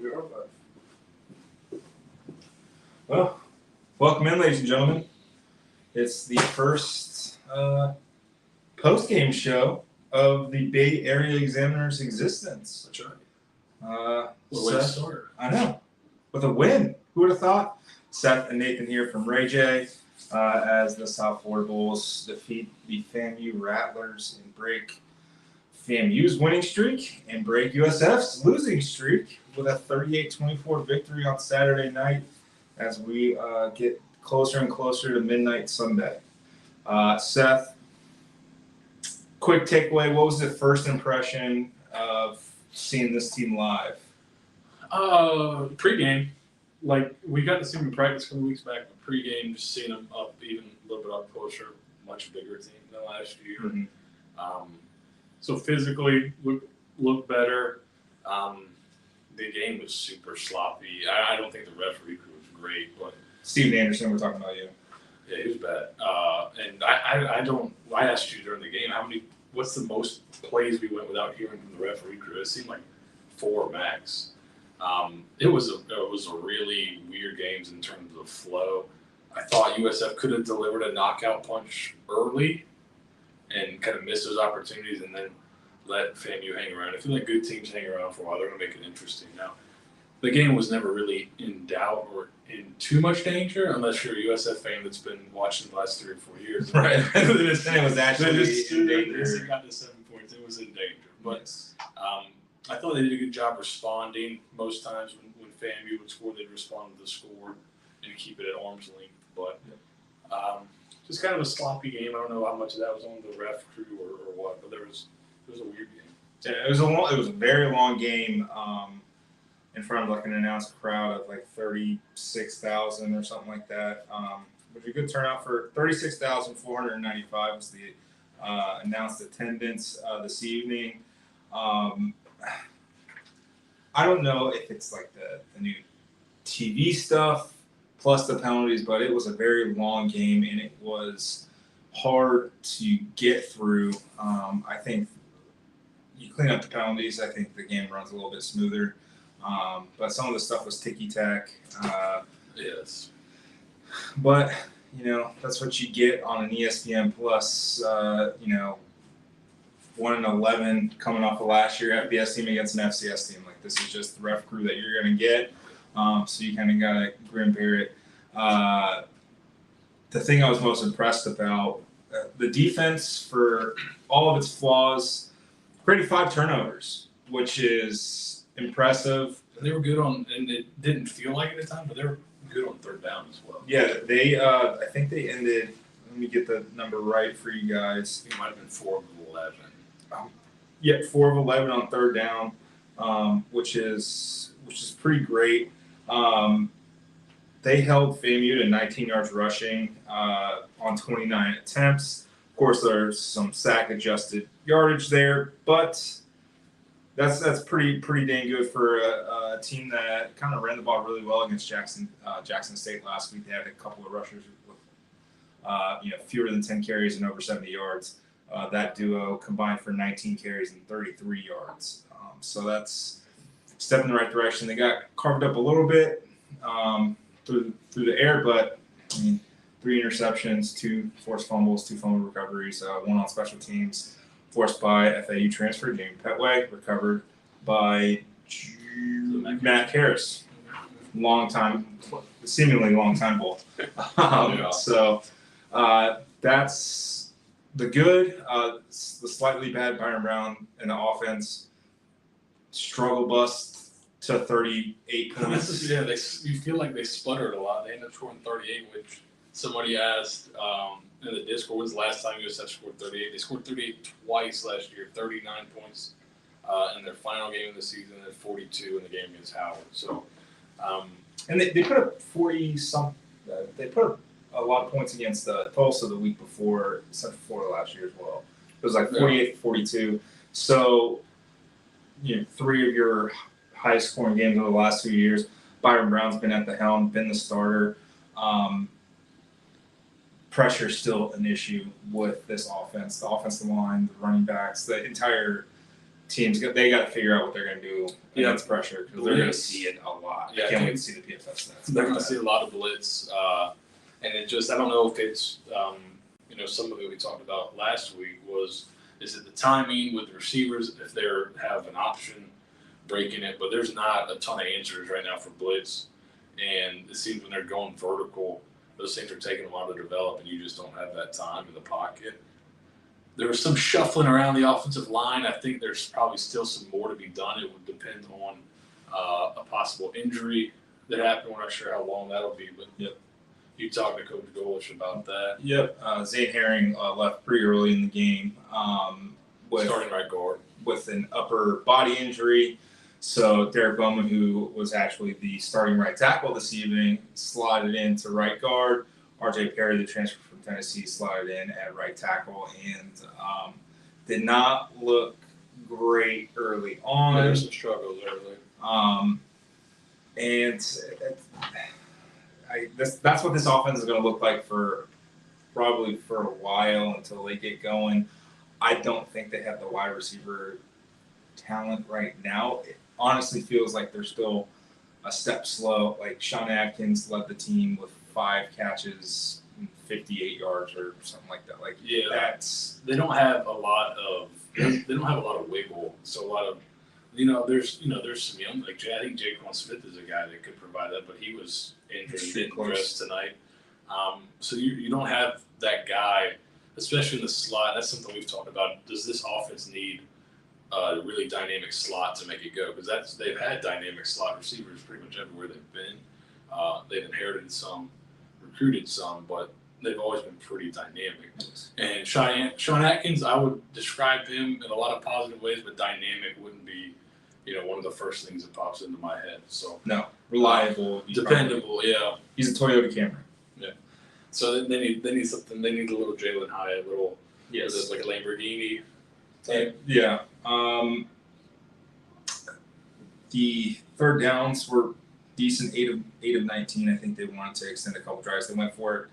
We are live. Well, welcome in, ladies and gentlemen. It's the first post-game show of the Bay Area Examiner's existence. That's right. What a way to start. I know. With a win. Who would have thought? Seth and Nathan here from Ray J as the South Florida Bulls defeat the FAMU Rattlers and break FAMU's winning streak and break USF's losing streak with a 38-24 victory on Saturday night as we get closer and closer to midnight Sunday. Seth, quick takeaway. What was the first impression of seeing this team live? Pre-game, like we got to see them in practice a couple weeks back, but pre-game, just seeing them up even a little bit up closer, much bigger team than last year. Mm-hmm. So physically look better. The game was super sloppy. I don't think the referee crew was great, but Steven Anderson, we're talking about you. yeah, he was bad. And I asked you during the game what's the most plays we went without hearing from the referee crew? It seemed like 4 max. It was a really weird game in terms of flow. I thought USF could have delivered a knockout punch early and kind of missed those opportunities and then let FAMU hang around. I feel like good teams hang around for a while. They're going to make it interesting. Now, the game was never really in doubt or in too much danger unless you're a USF fan that's been watching the last 3 or 4 years. Right. This thing was actually in danger. It got to 7 points. It was in danger. But I thought they did a good job responding. Most times when FAMU would score, they'd respond to the score and keep it at arm's length. But just kind of a sloppy game. I don't know how much of that was on the ref crew or what, but it was a weird game. Yeah, it was a very long game in front of like an announced crowd of like 36,000 or something like that. Which was a good turnout for 36,495 was the announced attendance this evening. I don't know if it's like the new TV stuff plus the penalties, but it was a very long game and it was hard to get through. I think you clean up the penalties, I think the game runs a little bit smoother. But some of the stuff was ticky-tack. Yes. But, that's what you get on an ESPN Plus, 1-11 coming off of last year FBS team against an FCS team. Like, this is just the ref crew that you're going to get. So you kind of got to grin bear it. The thing I was most impressed about, the defense, for all of its flaws, created 5 turnovers, which is impressive. And they were good and it didn't feel like it at the time, but they were good on third down as well. Yeah, they. I think they ended. Let me get the number right for you guys. It might have been 4 of 11. Yeah, 4 of 11 on third down, which is pretty great. They held FAMU to 19 yards rushing on 29 attempts. Of course, there's some sack-adjusted yardage there, but that's pretty dang good for a team that kind of ran the ball really well against Jackson State last week. They had a couple of rushers with fewer than 10 carries and over 70 yards. That duo combined for 19 carries and 33 yards. So that's a step in the right direction. They got carved up a little bit through the air, but 3 interceptions, 2 forced fumbles, 2 fumble recoveries, 1 on special teams, forced by FAU transfer Jamie Petway, recovered by Matt Harris. Seemingly long time Bull. So that's the good. The slightly bad Byron Brown in the offense. Struggle bust to 38 points. Yeah, you feel like they sputtered a lot. They ended up scoring 38, which somebody asked in the Discord, when's the last time USF scored 38? They scored 38 twice last year, 39 points in their final game of the season, and 42 in the game against Howard. So, and they put up 40-some. They put up a lot of points against Tulsa the week before Central Florida last year as well. It was like 48-42. So, 3 of your highest scoring games over the last 2 years. Byron Brown's been at the helm, been the starter. Pressure is still an issue with this offense. The offensive line, the running backs, the entire teams they got to figure out what they're going to do against pressure because they're going to see it a lot. Yeah, I can't wait to see the PFF stats. They're going to see a lot of blitz, and it just I don't know if it's some of it we talked about last week is it the timing with the receivers if they have an option breaking it, but there's not a ton of answers right now for blitz, and it seems when they're going vertical, those things are taking a while to develop, and you just don't have that time in the pocket. There was some shuffling around the offensive line. I think there's probably still some more to be done. It would depend on a possible injury that happened. We're not sure how long that'll be, but you talked to Coach Golish about that. Yep. Zane Herring left pretty early in the game Starting right guard. With an upper body injury. So Derek Bowman, who was actually the starting right tackle this evening, slotted into right guard. RJ Perry, the transfer from Tennessee, slotted in at right tackle and did not look great early on. Yeah, there's some struggles early. That's what this offense is going to look like probably for a while until they get going. I don't think they have the wide receiver talent right now. It honestly feels like they're still a step slow. Like Sean Atkins led the team with 5 catches, 58 yards or something like that. Like they don't have a lot of wiggle. So a lot of there's some young I think Jaquan Smith is a guy that could provide that, but he was injured and dressed tonight. So you don't have that guy, especially in the slot. That's something we've talked about. Does this offense need a really dynamic slot to make it go? Because they've had dynamic slot receivers pretty much everywhere they've been. They've inherited some, recruited some, but they've always been pretty dynamic. And Sean Atkins, I would describe him in a lot of positive ways, but dynamic wouldn't be, one of the first things that pops into my head. So no, reliable, dependable. Yeah, he's a Toyota Camry. Yeah. So they need something. They need a little Jalen Hyatt, like a Lamborghini type. Yeah. The third downs were decent. 8 of 19. I think they wanted to extend a couple drives. They went for it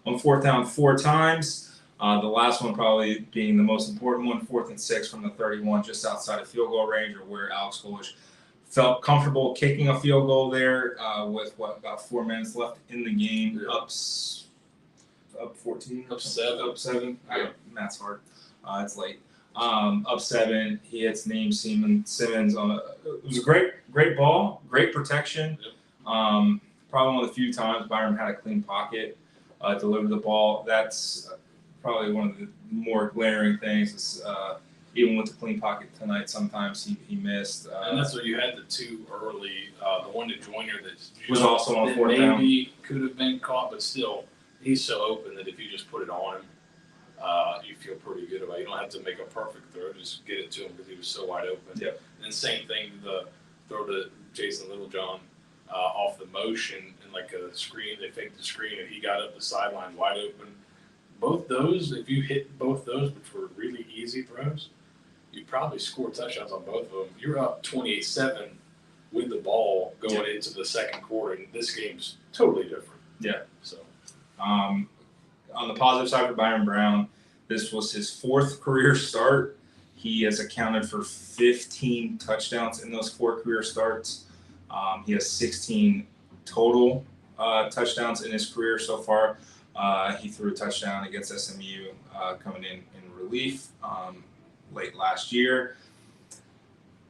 on 4th down 4 times. The last one probably being the most important one, 4th and 6 from the 31, just outside of field goal range, or where Alex Golish felt comfortable kicking a field goal there with about 4 minutes left in the game. Yeah. Up 14, up 7. Up 7. Yeah. Math's hard. It's late. Up 7. He hits Simmons on it was a great ball, great protection. Yep. Probably one of the few times Byram had a clean pocket, delivered the ball. That's probably one of the more glaring things. Is, even with the clean pocket tonight, sometimes he missed. And that's what you had the 2 early. The one to Joyner that was also on 4th down. Maybe could have been caught, but still, he's so open that if you just put it on him, you feel pretty good about it. You don't have to make a perfect throw, just get it to him because he was so wide open. Yep. And same thing, the throw to Jason Littlejohn off the motion and like a screen, they faked the screen and he got up the sideline wide open. Both those, if you hit both those, which were really easy throws, you probably score touchdowns on both of them. You're up 28-7 with the ball going into the second quarter, and this game's totally different. Yeah. So, on the positive side for Byron Brown, this was his 4th career start. He has accounted for 15 touchdowns in those 4 career starts. He has 16 total touchdowns in his career so far. He threw a touchdown against SMU coming in relief late last year.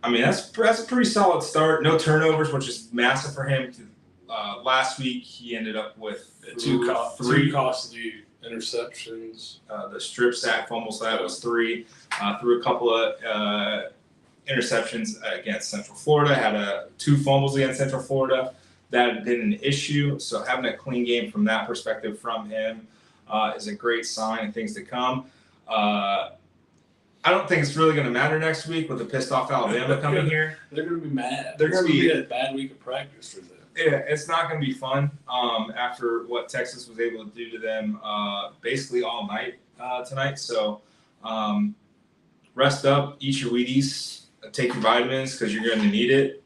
I mean, that's a pretty solid start. No turnovers, which is massive for him. Last week, he ended up with 3 costly interceptions. The strip sack, fumble sack was 3. Threw a couple of interceptions against Central Florida. Had 2 fumbles against Central Florida. That had been an issue. So having a clean game from that perspective from him is a great sign of things to come. I don't think it's really going to matter next week with the pissed off Alabama coming here. They're going to be mad. They're going to be a bad week of practice for them. Yeah, it's not going to be fun after what Texas was able to do to them basically all night tonight. So rest up, eat your Wheaties, take your vitamins because you're going to need it.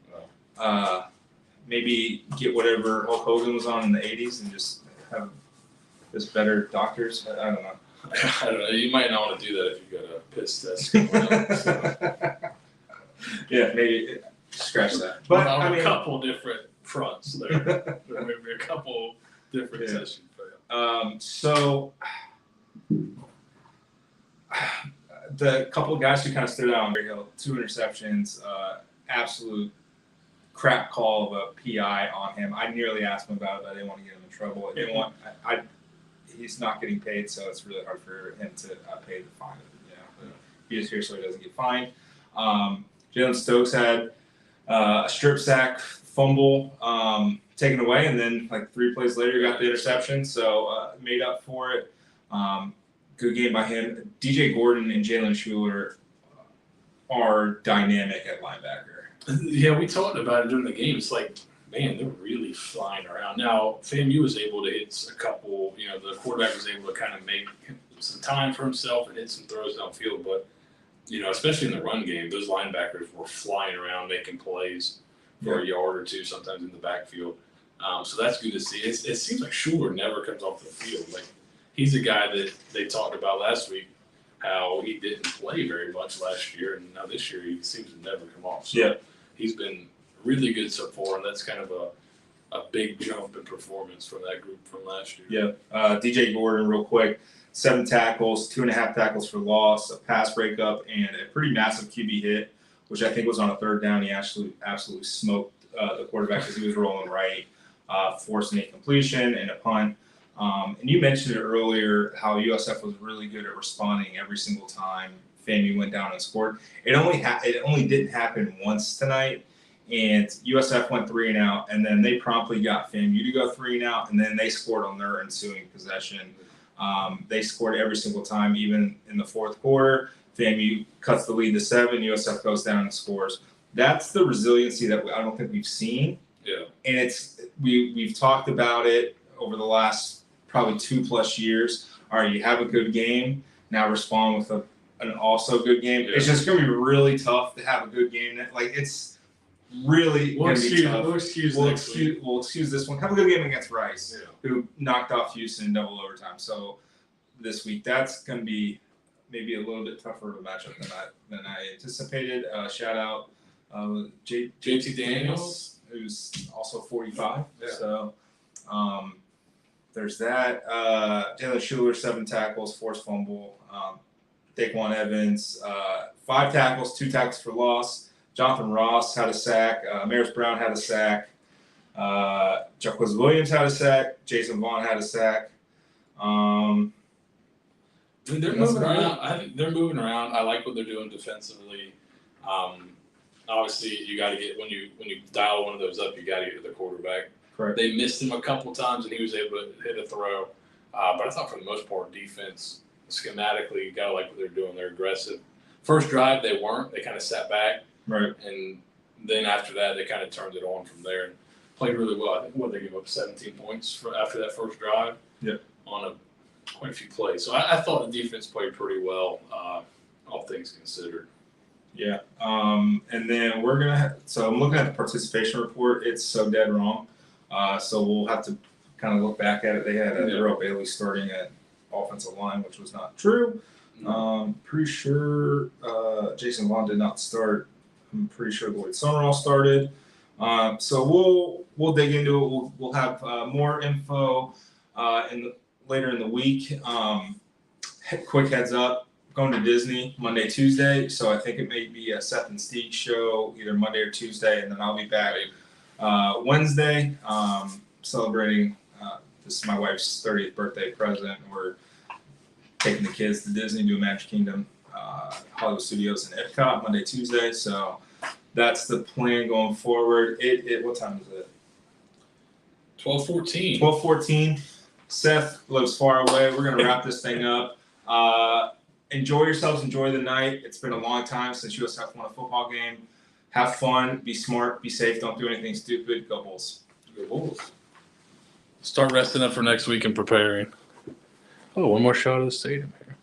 Maybe get whatever Hulk Hogan was on in the 80s and just have just better doctors. I don't know. I don't know. You might not want to do that if you got a piss test going on. So. Yeah, maybe scratch that. But on I mean, a couple different fronts there. There may be a couple different sessions. So the couple of guys who kind of stood out on Berry Hill, 2 interceptions, absolute crap call of a PI on him. I nearly asked him about it, but I didn't want to get him in trouble. I didn't want. He's not getting paid, so it's really hard for him to pay the fine. But he is here so he doesn't get fined. Jalen Stokes had a strip sack, fumble taken away, and then like 3 plays later, got the interception. So made up for it. Good game by him. DJ Gordon and Jalen Schuler are dynamic at linebacker. Yeah, we talked about it during the game. It's like, man, they're really flying around. Now, FAMU was able to hit a couple, the quarterback was able to kind of make some time for himself and hit some throws downfield. But, especially in the run game, those linebackers were flying around making plays for a yard or two, sometimes in the backfield. So that's good to see. It seems like Schuler never comes off the field. Like, he's a guy that they talked about last week, how he didn't play very much last year, and now this year he seems to never come off. So he's been really good so far, and that's kind of a big jump in performance from that group from last year. Yeah. DJ Gordon, real quick, 7 tackles, 2.5 tackles for loss, a pass breakup, and a pretty massive QB hit, which I think was on a 3rd down. He absolutely smoked the quarterback because he was rolling right, forcing a completion and a punt. And you mentioned it earlier how USF was really good at responding every single time FAMU went down and scored. It only didn't happen once tonight, and USF went 3 and out, and then they promptly got FAMU to go 3 and out, and then they scored on their ensuing possession. They scored every single time, even in the 4th quarter. FAMU cuts the lead to 7. USF goes down and scores. That's the resiliency that I don't think we've seen. Yeah, and we've talked about it over the last probably 2+ years. All right, you have a good game, now respond with an also good game. Yeah. It's just going to be really tough to have a good game. Like, it's really going to be tough. We'll excuse this one. Have a good game against Rice, who knocked off Houston in double overtime. So this week, that's going to be maybe a little bit tougher of a matchup than I anticipated. Shout out JT Daniels, who's also 45. Yeah. So there's that. Jalen Schuler, 7 tackles, forced fumble. Daquan Evans, 5 tackles, 2 tackles for loss. Jonathan Ross had a sack. Maris Brown had a sack. Jaquez Williams had a sack. Jason Vaughn had a sack. They're moving around. I think they're moving around. I like what they're doing defensively. Obviously, you got to get when you dial one of those up, you got to get to the quarterback. Correct. They missed him a couple times, and he was able to hit a throw. But I thought for the most part, defense schematically, you got to like what they're doing. They're aggressive. First drive, they weren't. They kind of sat back. Right. And then after that, they kind of turned it on from there and played really well. I think they gave up 17 points after that first drive. Yep. On quite a few plays. So I thought the defense played pretty well, all things considered. Yeah. And then we're going to so I'm looking at the participation report. It's so dead wrong. So we'll have to kind of look back at it. They had Darrell Bailey starting at offensive line, which was not true. Pretty sure Jason Vaughn did not start. I'm pretty sure Lloyd Summerall started. So we'll dig into it. We'll have more info later in the week. Quick heads up, going to Disney Monday, Tuesday. So I think it may be a Seth and Steve show either Monday or Tuesday, and then I'll be back Wednesday celebrating. This is my wife's 30th birthday present. We're taking the kids to Disney, do Magic Kingdom, Hollywood Studios, and Epcot Monday, Tuesday. So that's the plan going forward. What time is it? 12:14. 12:14. Seth lives far away. We're gonna wrap this thing up. Enjoy yourselves. Enjoy the night. It's been a long time since USF won a football game. Have fun. Be smart. Be safe. Don't do anything stupid. Go Bulls. Go Bulls. Start resting up for next week and preparing. Oh, one more shot of the stadium here.